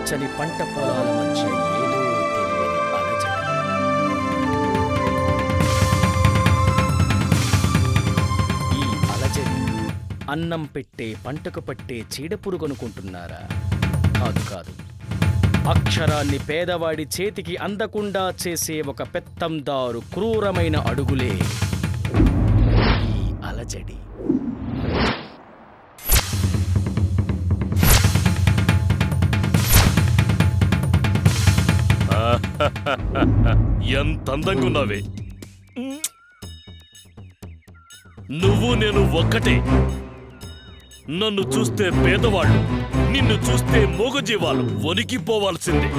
పచ్చని పంట పొలాల మధ్య ఏదో తెలియని అలజడి. ఈ అలజడి అన్నం పెట్టే పంటకు పట్టే చీడపురుగనుకుంటున్నారా? కాదు కాదు, అక్షరాన్ని పేదవాడి చేతికి అందకుండా చేసే ఒక పెత్తందారు క్రూరమైన అడుగులే ఈ అలజడి. ఎంత అందంగా ఉన్నావే. నువ్వు నేను ఒక్కటే. నన్ను చూస్తే పేదవాళ్ళు, నిన్ను చూస్తే మూగజీవాలు వణికిపోవాల్సిందే.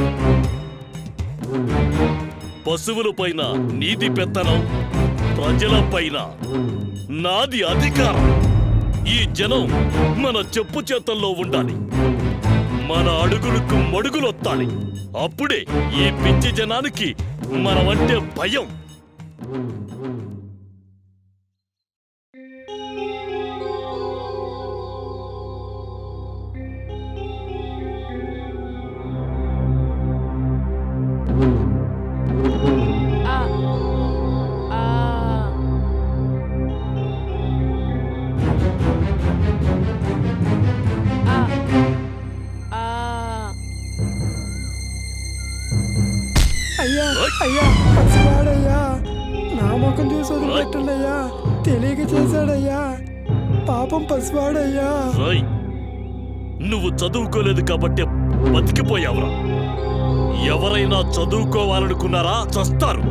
పశువుల పైన నీది పెత్తనం, ప్రజల పైన నాది అధికారం. ఈ జనం మన చెప్పు చేతల్లో ఉండాలి, మన అడుగులకు మడుగులొత్తాలి. అప్పుడే ఈ పిచ్చి జనానికి మనమంటే భయం. అయ్యా అయ్యా, పసివాడయ్యా, నా ముఖం చూసి వదిలిపెట్టండియ్యా, తెలియక చేశాడయ్యా, పాపం పసివాడయ్యా. నువ్వు చదువుకోలేదు కాబట్టి బతికిపోయావురా. ఎవరైనా చదువుకోవాలనుకున్నారా చస్తారు.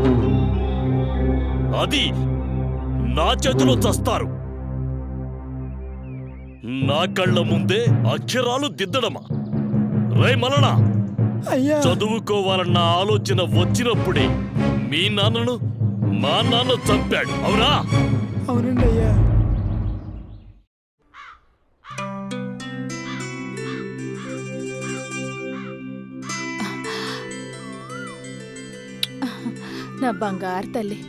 అది నా చేతిలో చస్తారు. నా కళ్ళ ముందే అక్షరాలు దిద్దడమా? రే మలనా, చదువుకోవాలన్న ఆలోచన వచ్చినప్పుడే మీ నాన్నను మా నాన్న చంపాడు, అవునా? అవునండి అయ్యా. నా బంగారు తల్లి,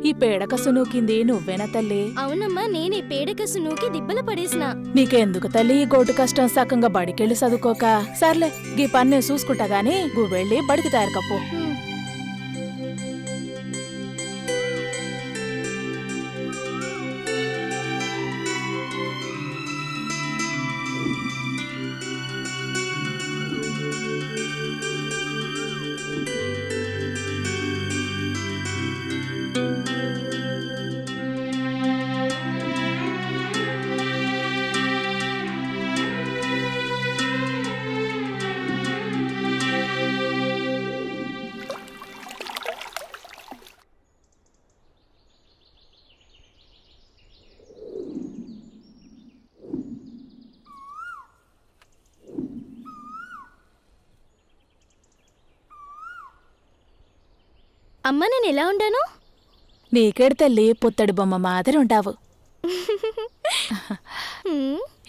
ఈ పేడకసు నూకింది నువ్వేనా తల్లి? అవునమ్మా, నేనే పేడకసు నూకి దిబ్బల పడేసిన. నీకెందుకు తల్లి ఈ గోటు కష్టం? సకంగా బడికెళ్ళి చదువుకోక. సర్లే, గీ పన్నే చూసుకుంటా గాని గువ్వెళ్ళి బడికి తయారు కప్పు. అమ్మ, నేను ఎలా ఉండాను? నీకేడు తల్లి, పుత్తడి బొమ్మ మాదిరి ఉంటావు.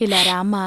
ఇలా రామ్మా.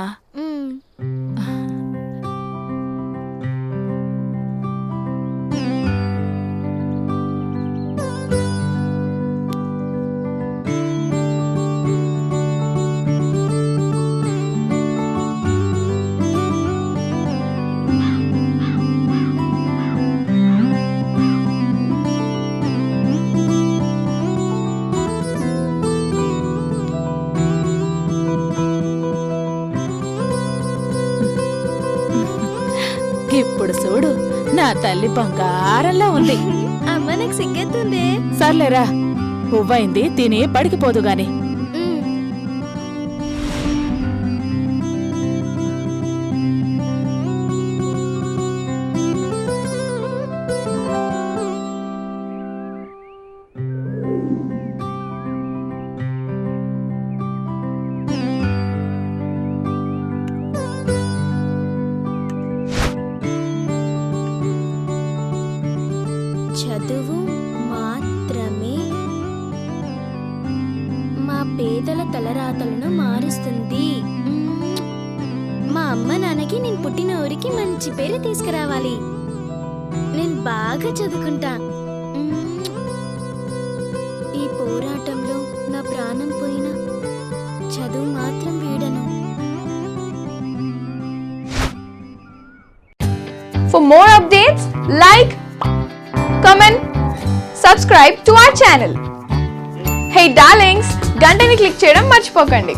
ఇప్పుడు చూడు, నా తల్లి బంగారంలా ఉంది. అమ్మ, నాకు సిగ్గెత్తుంది. సర్లేరా, పువ్వైంది, తిని పడికిపోదు గాని. చదువు మాత్రమే మా పేదల తలరాతలను మారుస్తుంది. మా అమ్మ నాన్నకి నేను పుట్టిన ఊరికి మంచి పేరు తీసుకురావాలి. నేను బాగా చదువుకుంటా. ఈ పోరాటంలో నా ప్రాణం పోయినా చదువు మాత్రం వీడను. For more updates, like, comment, subscribe to our channel. Hey darlings, గంటని click చేయడం మర్చిపోకండి.